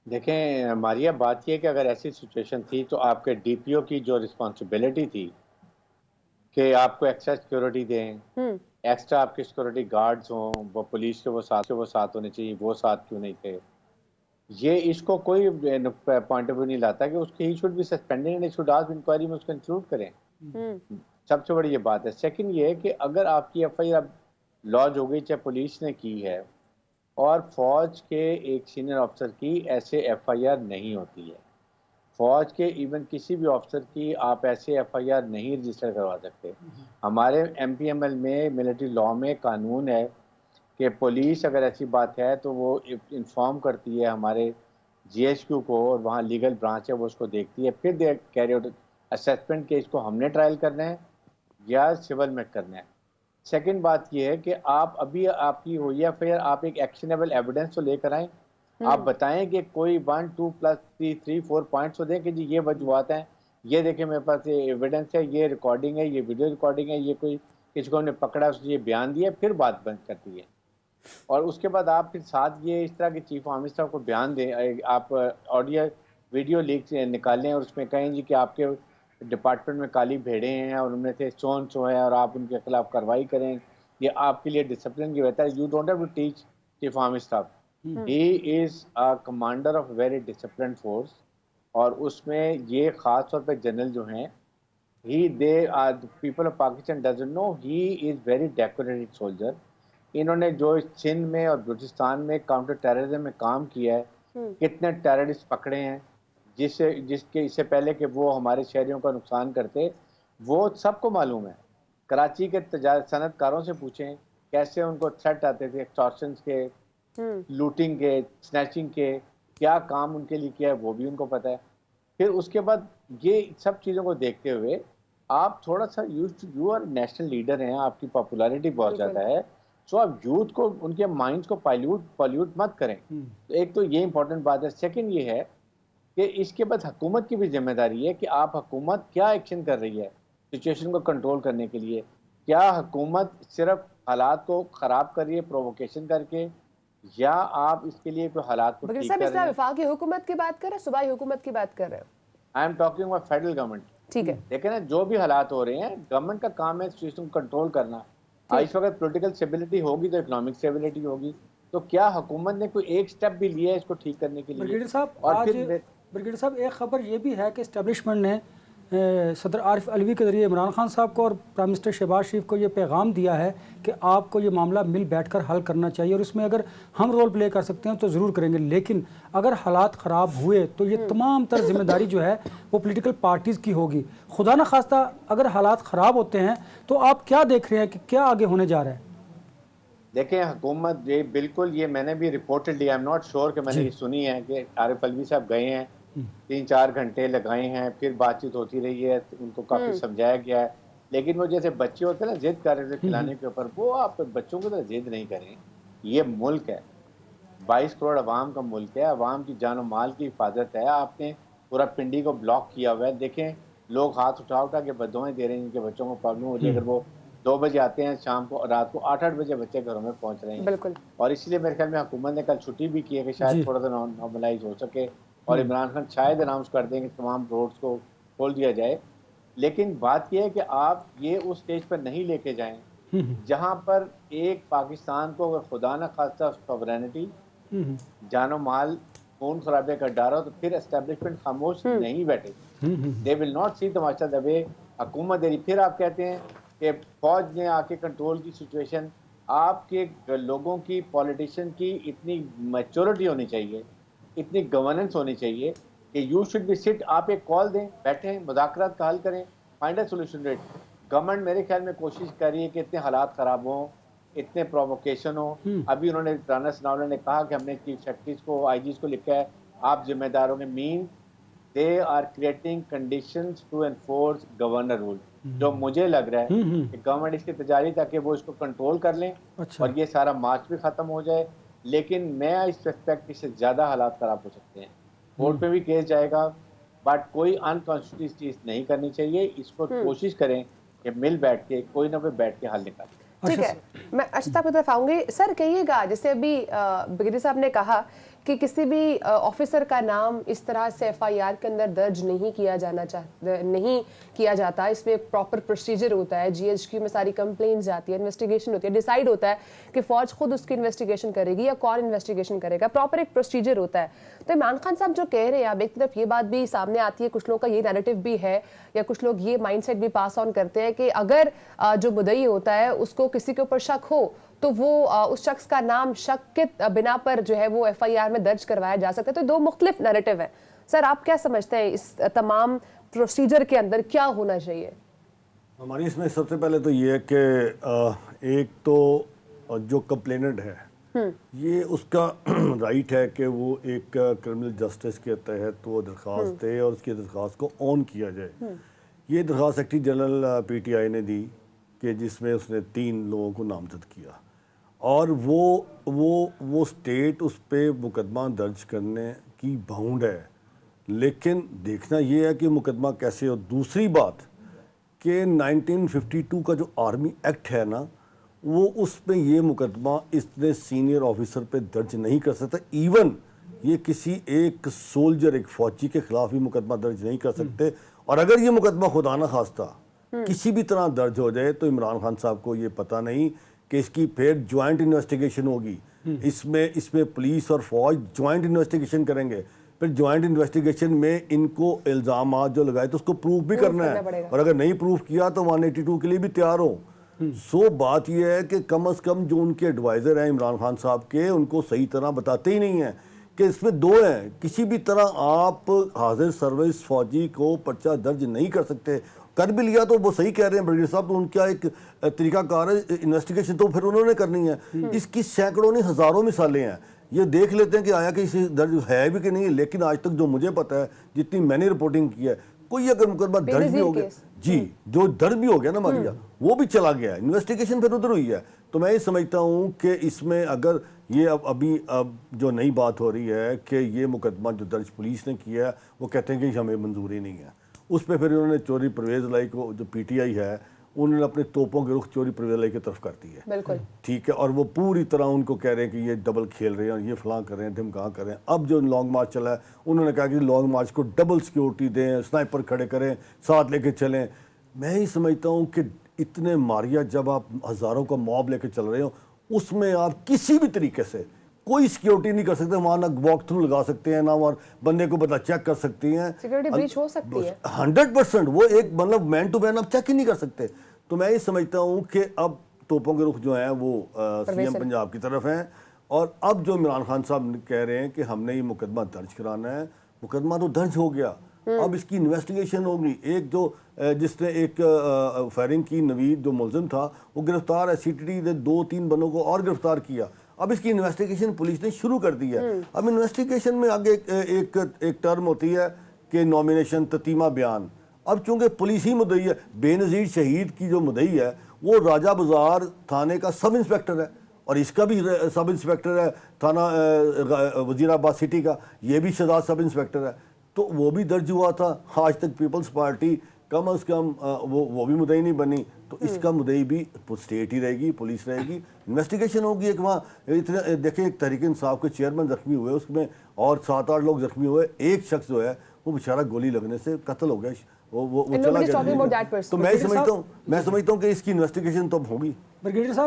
देखें मारिया, बात यह कि अगर ऐसी सिचुएशन थी तो आपके डीपीओ की जो रिस्पॉन्सिबिलिटी थी कि आपको एक्स्ट्रा सिक्योरिटी दें, हम्म। एक्स्ट्रा आपके सिक्योरिटी गार्ड्स हों, वो पुलिस के वो साथ होने चाहिए, वो साथ क्यों नहीं थे? ये इसको कोई पॉइंट ऑफ व्यू नहीं लाता कि उसके ही should be suspended and should ask inquiry में उसको इंक्लूड करें। हम्म। सबसे बड़ी ये बात है। सेकंड ये है कि अगर आपकी एफआईआर लॉन्च हो गई, चाहे पुलिस ने की है, और फौज के एक सीनियर अफसर की ऐसे एफआईआर नहीं होती है। फौज के इवन किसी भी अफसर की आप ऐसे एफआईआर नहीं रजिस्टर करवा सकते। हमारे एमपीएमएल में मिलिट्री लॉ में कानून है कि पुलिस अगर ऐसी बात है तो वो इन्फॉर्म करती है हमारे जीएचक्यू को, और वहाँ लीगल ब्रांच है वो उसको देखती है, फिर दे कैरी आउट असेसमेंट के इसको हमने ट्रायल करना है या सिविल में करना है। सेकंड बात ये है कि आप अभी आपकी हुई है फिर आप एक एक्शनेबल एविडेंस तो लेकर आएँ। आप बताएं कि कोई 1 2 प्लस 3 3 4 पॉइंट्स तो दें कि जी ये वजूहत हैं, ये देखें मेरे पास ये एविडेंस है, ये रिकॉर्डिंग है, ये वीडियो रिकॉर्डिंग है, ये कोई किसी को हमने पकड़ा उसने ये बयान दिया, फिर बात बंद करती है। और उसके बाद आप फिर साथ ये इस तरह के चीफ आर्मी स्टाफ को बयान दें, आप ऑडियो वीडियो लीक निकालें और उसमें कहें जी कि आपके डिपार्टमेंट में काली भेड़ें हैं और उनमें से सो है और आप उनके खिलाफ कार्रवाई करें, ये आपके लिए डिसिप्लिन की बेहतर है। You don't have to teach chief army staff, he is a commander of very discipline force. और उसमें ये खास तौर पे जनरल जो हैं, he they are people of Pakistan doesn't know he is very decorated soldier. इन्होंने जो सिंध में और बलूचिस्तान में काउंटर टेररिज्म में काम किया है, कितने टेररिस्ट पकड़े हैं जिसके इससे पहले कि वो हमारे शहरियों का नुकसान करते, वो सबको मालूम है। कराची के सनतकारों से पूछें कैसे उनको थ्रेट आते थे एक्सटॉर्शन के, लूटिंग के, स्नैचिंग के, क्या काम उनके लिए किया है वो भी उनको पता है। फिर उसके बाद ये सब चीज़ों को देखते हुए आप थोड़ा सा यू आर नेशनल लीडर हैं, आपकी पॉपुलैरिटी बहुत ज़्यादा है, सो आप यूथ को उनके माइंड्स को पॉल्यूट मत करें। तो एक तो ये इंपॉर्टेंट बात है। सेकंड ये है कि इसके बाद हुकूमत की भी जिम्मेदारी है कि आप हुकूमत क्या एक्शन कर रही है सिचुएशन को कंट्रोल करने के लिए। क्या हुकूमत सिर्फ हालात को ख़राब कर रही है प्रोवोकेशन करके, या आप इसके लिए कोई हालात को ठीक कर रहे हैं? वफाकी हुकूमत की बात कर रहे हैं, सूबाई हुकूमत की बात कर रहे हैं? I am talking about federal government. ठीक है, देखें ना, जो भी हालात हो रहे हैं गवर्नमेंट का काम है सिचुएशन को कंट्रोल करना। इस वक्त पॉलिटिकल स्टेबिलिटी होगी तो इकोनॉमिक स्टेबिलिटी होगी। तो क्या हुकूमत ने कोई एक स्टेप भी लिया है इसको ठीक करने के लिए? ब्रिगेडियर साहब, आज ब्रिगेडियर साहब एक खबर ये भी है कि इस्टेब्लिशमेंट ने सदर आरिफ अलवी के ज़रिए इमरान खान साहब को और प्राइम मिनिस्टर शहबाज शरीफ को ये पैगाम दिया है कि आपको ये मामला मिल बैठकर हल करना चाहिए, और इसमें अगर हम रोल प्ले कर सकते हैं तो ज़रूर करेंगे, लेकिन अगर हालात ख़राब हुए तो ये तमाम तर जिम्मेदारी जो है वो पॉलिटिकल पार्टीज़ की होगी। खुदा न खास्ता अगर हालात ख़राब होते हैं तो आप क्या देख रहे हैं कि क्या आगे होने जा रहा है? देखें हुकूमत ये बिल्कुल, ये मैंने भी reportedly, I am not sure कि मैंने ये सुनी है कि आरिफ अलवी साहब गए हैं, 3-4 घंटे लगाए हैं, फिर बातचीत होती रही है, उनको काफ़ी समझाया गया है। लेकिन वो जैसे बच्चे होते हैं ना जिद कर रहे थे खिलाने के ऊपर, वो आप बच्चों को तो जिद नहीं करें। ये मुल्क है, 22 करोड़ अवाम का मुल्क है, अवाम की जान और माल की हिफाजत है। आपने पूरा पिंडी को ब्लॉक किया हुआ है। देखें लोग हाथ उठा उठा के बदुआएं दे रहे हैं, इनके बच्चों को प्रॉब्लम हो रही है। अगर वो 2 बजे आते हैं शाम को, रात को 8-8 बजे बच्चे घरों में पहुंच रहे हैं। बिल्कुल। और इसलिए मेरे ख्याल में हुकूमत ने कल छुट्टी भी की है कि शायद थोड़ा सा नॉर्मलाइज हो सके, और इमरान खान शायद अनाउंस कर दें कि तमाम रोड्स को खोल दिया जाए। लेकिन बात यह है कि आप ये उस स्टेज पर नहीं लेके जाएं जहां पर एक पाकिस्तान को अगर खुदा न खास्ता सॉवरेनिटी, जानो माल, खून खराबे का डर हो तो फिर एस्टेब्लिशमेंट खामोश नहीं बैठे। दे विल नॉट सी तमाशा दबे हुकूमत दे रही। फिर आप कहते हैं कि फौज ने आके कंट्रोल की सिचुएशन। आपके लोगों की, पॉलिटिशियन की इतनी मैच्योरिटी होनी चाहिए, इतनी गवर्नेंस होनी चाहिए कि यू शुड बी सिट, आप एक कॉल दें, बैठें, मुज़ाकरात का हल करें, find a solution rate. Government मेरे ख्याल में कोशिश कर रही है कि इतने हालात ख़राब हों, इतने प्रोवोकेशन हो। अभी उन्होंने राना सनाउल्ला ने कहा कि हमने चीफ सेक्रेटरीज को, आईजीज को लिखा है, आप जिम्मेदार होंगे। Mean they are creating conditions to enforce governor rule, जो मुझे लग रहा है कि गवर्नमेंट इसकी तैयारी ताकि वो इसको कंट्रोल कर लें और ये सारा मार्च भी ख़त्म हो जाए। लेकिन मैं इस रिस्पेक्ट से ज़्यादा हालात ख़राब हो सकते हैं। कोर्ट पे भी केस जाएगा, बट कोई अनकॉन्स्टिट्यूशनल चीज़ नहीं करनी चाहिए। इसको कोशिश करें कि मिल बैठ के कोई ना कोई बैठ के हल निकालें। ठीक है, मैं अशता की तरफ आऊंगी। सर कहिएगा, जैसे अभी ब्रिगेडियर साहब ने कहा کہ کسی بھی آفیسر کا نام اس طرح سے ایف آئی آر کے اندر درج نہیں کیا جاتا. اس میں ایک پراپر پروسیجر ہوتا ہے, جی ایچ کیو میں ساری کمپلینٹس جاتی ہے, انویسٹیگیشن ہوتی ہے, ڈیسائیڈ ہوتا ہے کہ فوج خود اس کی انویسٹیگیشن کرے گی یا کون انویسٹیگیشن کرے گا, پراپر ایک پروسیجر ہوتا ہے. تو عمران خان صاحب جو کہہ رہے ہیں, اب ایک طرف یہ بات بھی سامنے آتی ہے, کچھ لوگوں کا یہ نیریٹو بھی ہے یا کچھ لوگ یہ مائنڈ سیٹ بھی پاس آن کرتے ہیں کہ اگر جو مدعی ہوتا ہے اس کو کسی کے اوپر شک ہو تو وہ اس شخص کا نام شک کے بنا پر جو ہے وہ ایف آئی آر میں درج کروایا جا سکتا ہے. تو دو مختلف نیریٹو ہیں. سر آپ کیا سمجھتے ہیں اس تمام پروسیجر کے اندر کیا ہونا چاہیے؟ ہماری اس میں سب سے پہلے تو یہ ہے کہ ایک تو جو کمپلیننٹ ہے یہ اس کا رائٹ ہے کہ وہ ایک کرمنل جسٹس کے تحت وہ درخواست دے اور اس کی درخواست کو آن کیا جائے. یہ درخواست secretary general P T I نے دی کہ جس میں اس نے 3 لوگوں کو نامزد کیا اور وہ اسٹیٹ اس پہ مقدمہ درج کرنے کی باؤنڈ ہے. لیکن دیکھنا یہ ہے کہ مقدمہ کیسے ہو. دوسری بات کہ 1952 کا جو آرمی ایکٹ ہے نا, وہ اس میں یہ مقدمہ اتنے سینئر آفیسر پہ درج نہیں کر سکتا. ایون یہ کسی ایک سولجر, ایک فوجی کے خلاف بھی مقدمہ درج نہیں کر سکتے. اور اگر یہ مقدمہ خدا نہ خواستہ کسی بھی طرح درج ہو جائے تو عمران خان صاحب کو یہ پتہ نہیں کہ اس کی پھر جوائنٹ انویسٹیگیشن ہوگی. اس میں پولیس اور فوج جوائنٹ انویسٹیگیشن کریں گے. پھر جوائنٹ انویسٹیگیشن میں ان کو الزامات جو لگائے تو اس کو پروف بھی کرنا ہے, اور اگر نہیں پروف کیا تو 182 کے لیے بھی تیار ہو. سو بات یہ ہے کہ کم از کم جو ان کے ایڈوائزر ہیں عمران خان صاحب کے, ان کو صحیح طرح بتاتے ہی نہیں ہیں کہ اس میں 2 ہیں. کسی بھی طرح آپ حاضر سروس فوجی کو پرچہ درج نہیں کر سکتے. کر بھی لیا تو وہ صحیح کہہ رہے ہیں بریگیڈیئر صاحب, تو ان کا ایک طریقہ کار ہے انویسٹیگیشن تو پھر انہوں نے کرنی ہے. اس کی سینکڑوں نہیں ہزاروں مثالیں ہیں. یہ دیکھ لیتے ہیں کہ آیا کہ اسے درج ہے بھی کہ نہیں. لیکن آج تک جو مجھے پتا ہے, جتنی میں نے رپورٹنگ کی ہے, کوئی اگر مقدمہ درج بھی ہو گیا, جی جو درج بھی ہو گیا نا ماریا, وہ بھی چلا گیا, انویسٹیگیشن پھر ادھر ہوئی ہے. تو میں یہ سمجھتا ہوں کہ اس میں اگر یہ ابھی جو نئی بات ہو رہی ہے کہ یہ مقدمہ جو درج پولیس نے کیا ہے, وہ کہتے ہیں کہ ہمیں منظوری نہیں ہے. اس پہ پھر انہوں نے چوری پرویز لائی کو, جو پی ٹی آئی ہے, انہوں نے اپنے توپوں کے رخ چوری پرویز لائی کی طرف کر دی ہے. بالکل ٹھیک ہے. اور وہ پوری طرح ان کو کہہ رہے ہیں کہ یہ ڈبل کھیل رہے ہیں اور یہ فلاں کر رہے ہیں, دھمکا کر رہے ہیں. اب جو لانگ مارچ چلا ہے, انہوں نے کہا کہ لانگ مارچ کو ڈبل سیکیورٹی دیں, سنائپر کھڑے کریں, ساتھ لے کے چلیں. میں ہی سمجھتا ہوں کہ اتنے ماریا جب آپ ہزاروں کا موب لے کے چل رہے ہو, اس میں آپ کسی بھی طریقے سے کوئی سیکیورٹی نہیں کر سکتے. وہاں نہ واک تھرو لگا سکتے ہیں, نہ وہاں بندے کو پتہ چیک کر سکتے ہیں. سیکیورٹی بریچ ہو سکتی ہے 100%. وہ ایک مطلب مین ٹو مین آپ چیک ہی نہیں کر سکتے. تو میں یہ سمجھتا ہوں کہ اب توپوں کے رخ جو ہیں وہ سی ایم پنجاب کی طرف ہیں. اور اب جو عمران خان صاحب کہہ رہے ہیں کہ ہم نے یہ مقدمہ درج کرانا ہے, مقدمہ تو درج ہو گیا, اب اس کی انویسٹیگیشن ہوگی. ایک جو جس نے ایک فائرنگ کی, نوید جو ملزم تھا, وہ گرفتار ہے. سی ٹی ڈی نے 2-3 بندوں کو اور گرفتار کیا. اب اس کی انویسٹیگیشن پولیس نے شروع کر دی ہے. اب انویسٹیگیشن میں آگے ایک ٹرم ہوتی ہے کہ نومینیشن, تتیمہ بیان. اب چونکہ پولیس ہی مدعی ہے, بے نظیر شہید کی جو مدعی ہے وہ راجہ بازار تھانے کا سب انسپیکٹر ہے, اور اس کا بھی سب انسپیکٹر ہے تھانہ وزیر آباد سٹی کا, یہ بھی شہزاد سب انسپیکٹر ہے. تو وہ بھی درج ہوا تھا. آج تک پیپلز پارٹی کم از کم وہ بھی مدعی نہیں بنی. تو اس کا مدعی بھی اسٹیٹ ہی رہے گی, پولیس رہے گی. انویسٹیگیشن ہوگی. ایک وہاں اتنے دیکھیں, ایک تحریک انصاف کے چیئرمین زخمی ہوئے, اس میں اور 7-8 لوگ زخمی ہوئے. ایک شخص جو ہے وہ بیچارہ گولی لگنے سے قتل ہو گیا, وہ چلا گیا. تو میں سمجھتا ہوں کہ اس کی انویسٹیگیشن تو اب ہوگی. بریگیڈیئر صاحب